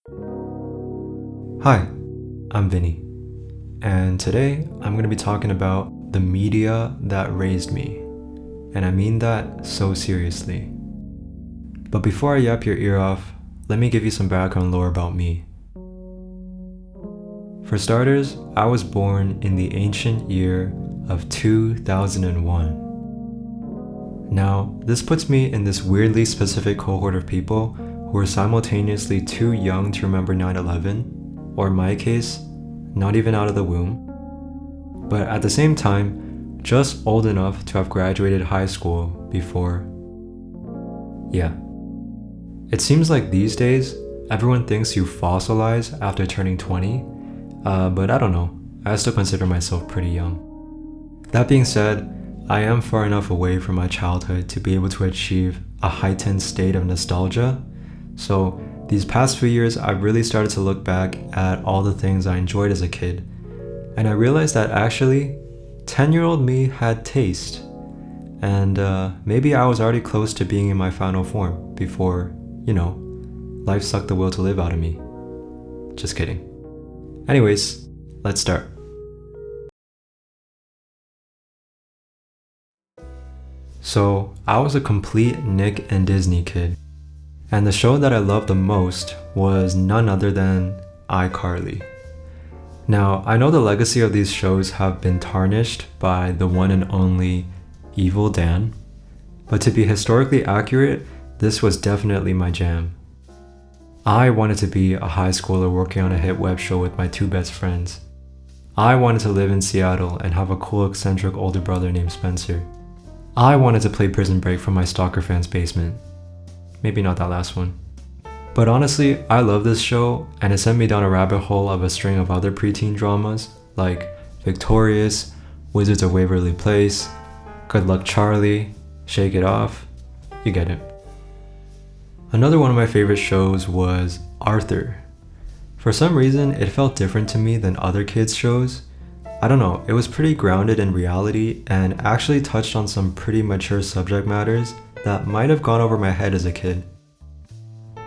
Hi, I'm Vinny, and today I'm going to be talking about the media that raised me, and I mean that so seriously. But before I yap your ear off, let me give you some background lore about me. For starters, I was born in the ancient year of 2001. Now, this puts me in this weirdly specific cohort of people who are simultaneously too young to remember 9/11, or in my case, not even out of the womb, but at the same time, just old enough to have graduated high school before. Yeah. It seems like these days, everyone thinks you fossilize after turning 20, but I don't know, I still consider myself pretty young. That being said, I am far enough away from my childhood to be able to achieve a heightened state of nostalgia, so these past few years I've really started to look back at all the things I enjoyed as a kid, and I realized that actually, 10-year-old me had taste, and maybe I was already close to being in my final form before, life sucked the will to live out of me. Just kidding. Anyways, let's start. So, I was a complete Nick and Disney kid, and the show that I loved the most was none other than iCarly. Now, I know the legacy of these shows have been tarnished by the one and only Evil Dan, but to be historically accurate, this was definitely my jam. I wanted to be a high schooler working on a hit web show with my two best friends. I wanted to live in Seattle and have a cool eccentric older brother named Spencer. I wanted to play Prison Break from my stalker fan's basement. Maybe not that last one. But honestly, I love this show, and it sent me down a rabbit hole of a string of other preteen dramas like Victorious, Wizards of Waverly Place, Good Luck Charlie, Shake It Off, you get it. Another one of my favorite shows was Arthur. For some reason, it felt different to me than other kids' shows. I don't know, it was pretty grounded in reality and actually touched on some pretty mature subject matters that might have gone over my head as a kid.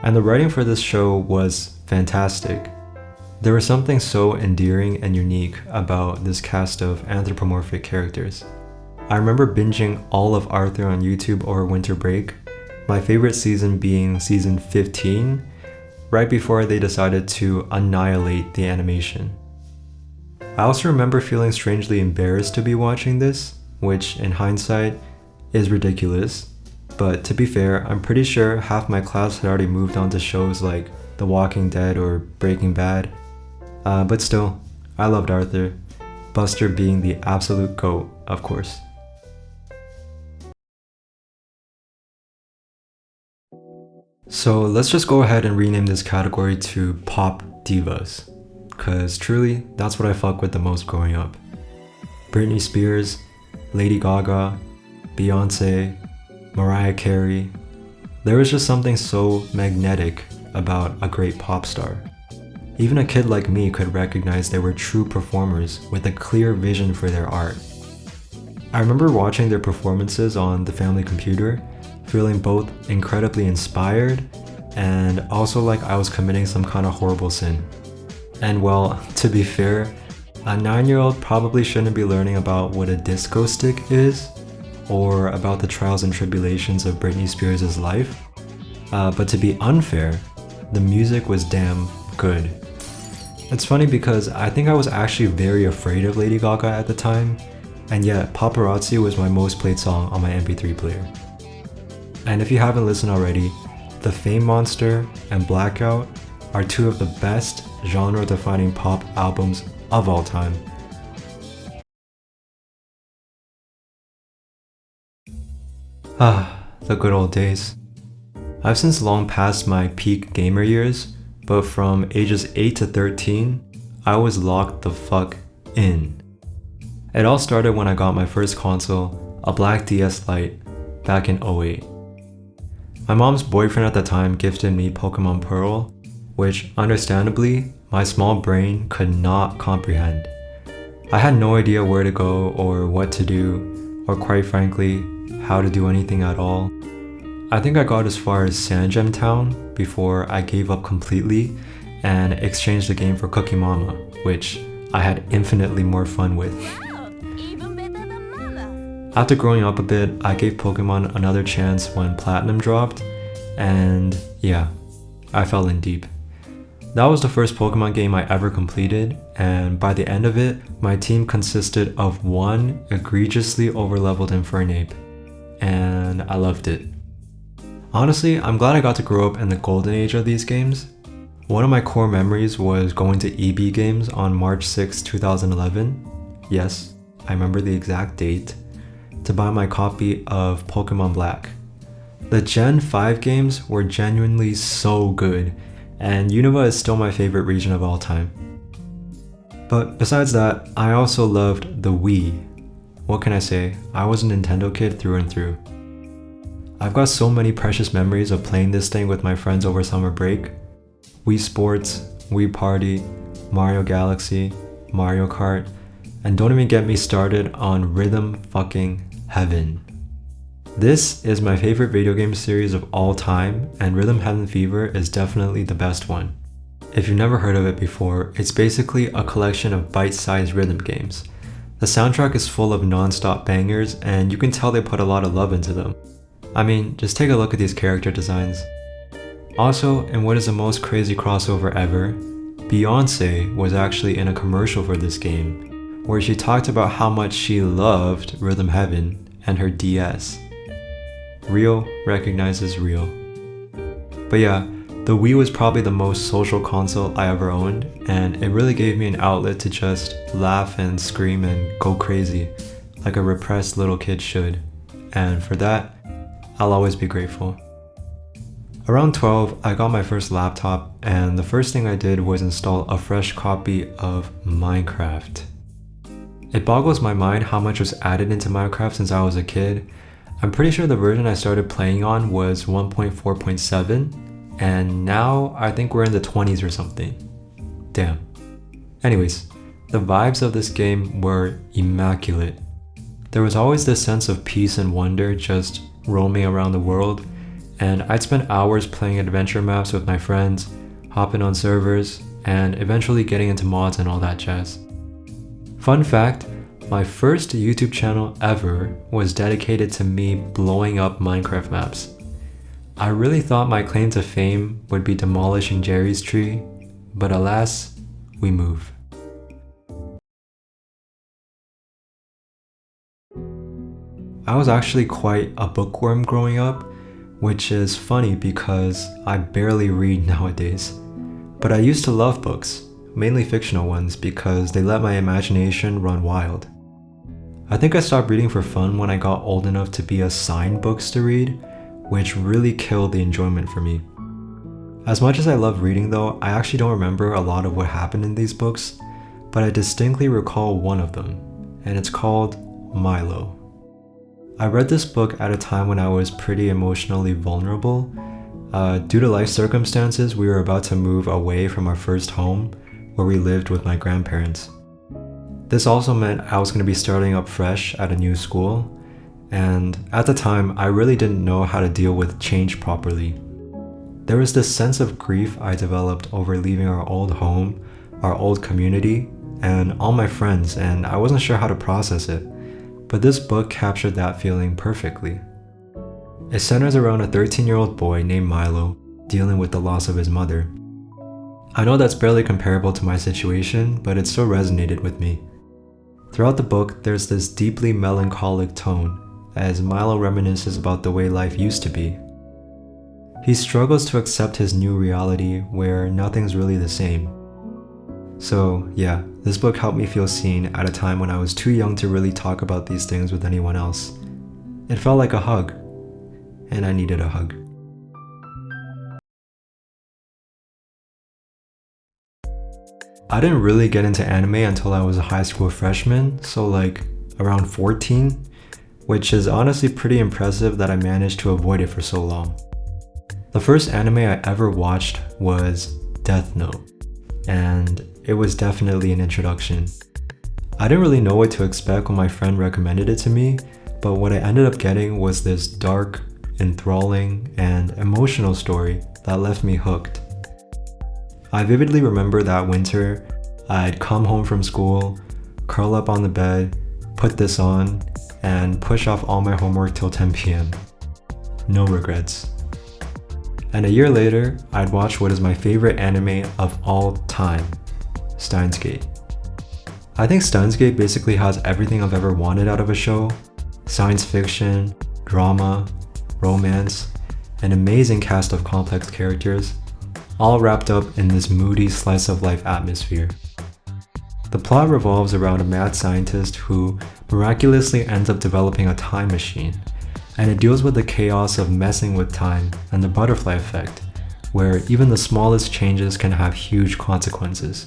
And the writing for this show was fantastic. There was something so endearing and unique about this cast of anthropomorphic characters. I remember binging all of Arthur on YouTube over winter break, my favorite season being season 15, right before they decided to annihilate the animation. I also remember feeling strangely embarrassed to be watching this, which in hindsight is ridiculous, but to be fair, I'm pretty sure half my class had already moved on to shows like The Walking Dead or Breaking Bad. But still, I loved Arthur, Buster being the absolute GOAT, of course. So let's just go ahead and rename this category to Pop Divas, cause truly, that's what I fuck with the most growing up. Britney Spears, Lady Gaga, Beyonce, Mariah Carey. There was just something so magnetic about a great pop star. Even a kid like me could recognize they were true performers with a clear vision for their art. I remember watching their performances on the family computer, feeling both incredibly inspired and also like I was committing some kind of horrible sin. And well, to be fair, a 9-year-old probably shouldn't be learning about what a disco stick is or about the trials and tribulations of Britney Spears' life. But to be unfair, the music was damn good. It's funny because I think I was actually very afraid of Lady Gaga at the time, and yet Paparazzi was my most played song on my MP3 player. And if you haven't listened already, The Fame Monster and Blackout are two of the best genre-defining pop albums of all time. The good old days. I've since long passed my peak gamer years, but from ages 8 to 13, I was locked the fuck in. It all started when I got my first console, a black DS Lite, back in 08. My mom's boyfriend at the time gifted me Pokemon Pearl, which understandably, my small brain could not comprehend. I had no idea where to go or what to do, or quite frankly, how to do anything at all. I think I got as far as Sandgem Town before I gave up completely and exchanged the game for Cookie Mama, which I had infinitely more fun with. Even better than Mama. After growing up a bit, I gave Pokemon another chance when Platinum dropped, and yeah, I fell in deep. That was the first Pokemon game I ever completed, and by the end of it, my team consisted of one egregiously overleveled Infernape, and I loved it. Honestly, I'm glad I got to grow up in the golden age of these games. One of my core memories was going to EB Games on March 6, 2011. Yes, I remember the exact date, to buy my copy of Pokemon Black. The Gen 5 games were genuinely so good, and Unova is still my favorite region of all time. But besides that, I also loved the Wii. What can I say? I was a Nintendo kid through and through. I've got so many precious memories of playing this thing with my friends over summer break. Wii Sports, Wii Party, Mario Galaxy, Mario Kart, and don't even get me started on Rhythm fucking Heaven. This is my favorite video game series of all time, and Rhythm Heaven Fever is definitely the best one. If you've never heard of it before, it's basically a collection of bite-sized rhythm games. The soundtrack is full of non-stop bangers, and you can tell they put a lot of love into them. I mean, just take a look at these character designs. Also, in what is the most crazy crossover ever, Beyoncé was actually in a commercial for this game, where she talked about how much she loved Rhythm Heaven and her DS. Real recognizes real. But yeah, the Wii was probably the most social console I ever owned, and it really gave me an outlet to just laugh and scream and go crazy, like a repressed little kid should. And for that, I'll always be grateful. Around 12, I got my first laptop, and the first thing I did was install a fresh copy of Minecraft. It boggles my mind how much was added into Minecraft since I was a kid. I'm pretty sure the version I started playing on was 1.4.7, and now I think we're in the 20s or something. Damn. Anyways, the vibes of this game were immaculate. There was always this sense of peace and wonder just roaming around the world, and I'd spend hours playing adventure maps with my friends, hopping on servers, and eventually getting into mods and all that jazz. Fun fact, my first YouTube channel ever was dedicated to me blowing up Minecraft maps. I really thought my claim to fame would be demolishing Jerry's tree, but alas, we move. I was actually quite a bookworm growing up, which is funny because I barely read nowadays. But I used to love books, mainly fictional ones, because they let my imagination run wild. I think I stopped reading for fun when I got old enough to be assigned books to read, which really killed the enjoyment for me. As much as I love reading though, I actually don't remember a lot of what happened in these books, but I distinctly recall one of them, and it's called Milo. I read this book at a time when I was pretty emotionally vulnerable. Due to life circumstances, we were about to move away from our first home, where we lived with my grandparents. This also meant I was going to be starting up fresh at a new school, and at the time, I really didn't know how to deal with change properly. There was this sense of grief I developed over leaving our old home, our old community, and all my friends, and I wasn't sure how to process it. But this book captured that feeling perfectly. It centers around a 13-year-old boy named Milo dealing with the loss of his mother. I know that's barely comparable to my situation, but it still resonated with me. Throughout the book, there's this deeply melancholic tone as Milo reminisces about the way life used to be. He struggles to accept his new reality where nothing's really the same. So yeah, this book helped me feel seen at a time when I was too young to really talk about these things with anyone else. It felt like a hug, and I needed a hug. I didn't really get into anime until I was a high school freshman, so like around 14, which is honestly pretty impressive that I managed to avoid it for so long. The first anime I ever watched was Death Note, and it was definitely an introduction. I didn't really know what to expect when my friend recommended it to me, but what I ended up getting was this dark, enthralling, and emotional story that left me hooked. I vividly remember that winter, I'd come home from school, curl up on the bed, put this on, and push off all my homework till 10 p.m. No regrets. And a year later, I'd watch what is my favorite anime of all time, Steins Gate. I think Steins Gate basically has everything I've ever wanted out of a show: science fiction, drama, romance, an amazing cast of complex characters, all wrapped up in this moody slice of life atmosphere. The plot revolves around a mad scientist who miraculously ends up developing a time machine, and it deals with the chaos of messing with time and the butterfly effect, where even the smallest changes can have huge consequences.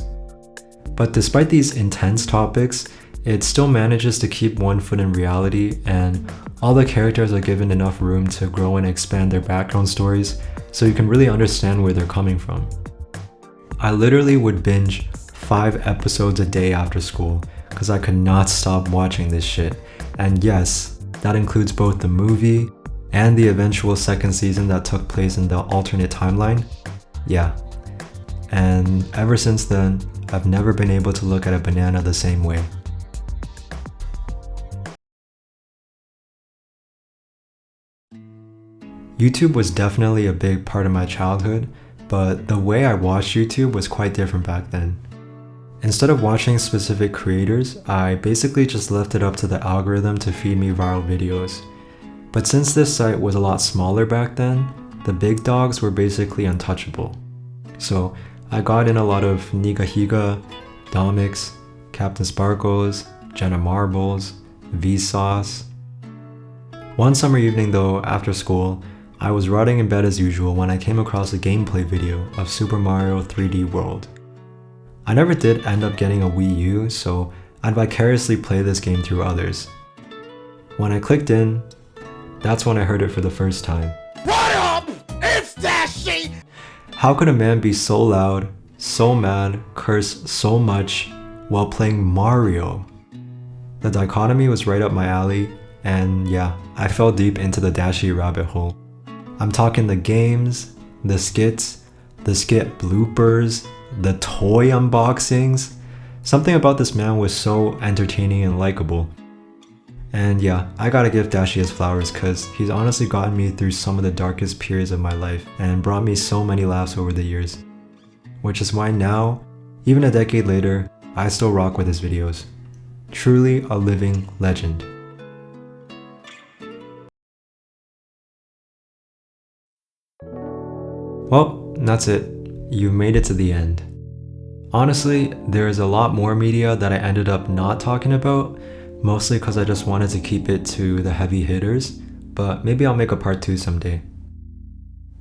But despite these intense topics, it still manages to keep one foot in reality, and all the characters are given enough room to grow and expand their background stories so you can really understand where they're coming from. I literally would binge 5 episodes a day after school because I could not stop watching this shit. And yes, that includes both the movie and the eventual second season that took place in the alternate timeline. Yeah. And ever since then, I've never been able to look at a banana the same way. YouTube was definitely a big part of my childhood, but the way I watched YouTube was quite different back then. Instead of watching specific creators, I basically just left it up to the algorithm to feed me viral videos. But since this site was a lot smaller back then, the big dogs were basically untouchable. So I got in a lot of Nigahiga, Domix, Captain Sparkles, Jenna Marbles, Vsauce. One summer evening though, after school, I was rotting in bed as usual when I came across a gameplay video of Super Mario 3D World. I never did end up getting a Wii U, so I'd vicariously play this game through others. When I clicked in, that's when I heard it for the first time. What up? It's Dashy! How could a man be so loud, so mad, curse so much while playing Mario? The dichotomy was right up my alley, and yeah, I fell deep into the Dashi rabbit hole. I'm talking the games, the skits, the skit bloopers, the toy unboxings. Something about this man was so entertaining and likable. And yeah, I gotta give Dashi his flowers cause he's honestly gotten me through some of the darkest periods of my life and brought me so many laughs over the years. Which is why now, even a decade later, I still rock with his videos. Truly a living legend. Well, that's it. You've made it to the end. Honestly, there is a lot more media that I ended up not talking about, mostly because I just wanted to keep it to the heavy hitters, but maybe I'll make a part 2 someday.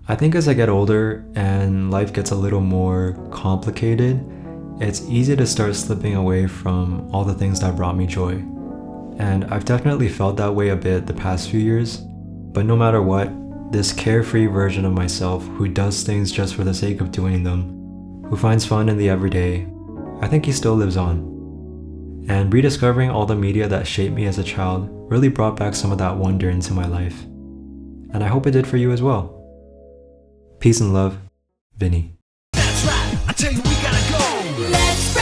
I think as I get older and life gets a little more complicated, it's easy to start slipping away from all the things that brought me joy. And I've definitely felt that way a bit the past few years, but no matter what, this carefree version of myself who does things just for the sake of doing them, who finds fun in the everyday, I think he still lives on. And rediscovering all the media that shaped me as a child really brought back some of that wonder into my life. And I hope it did for you as well. Peace and love, Vinny. That's right, I tell you we gotta go! Let's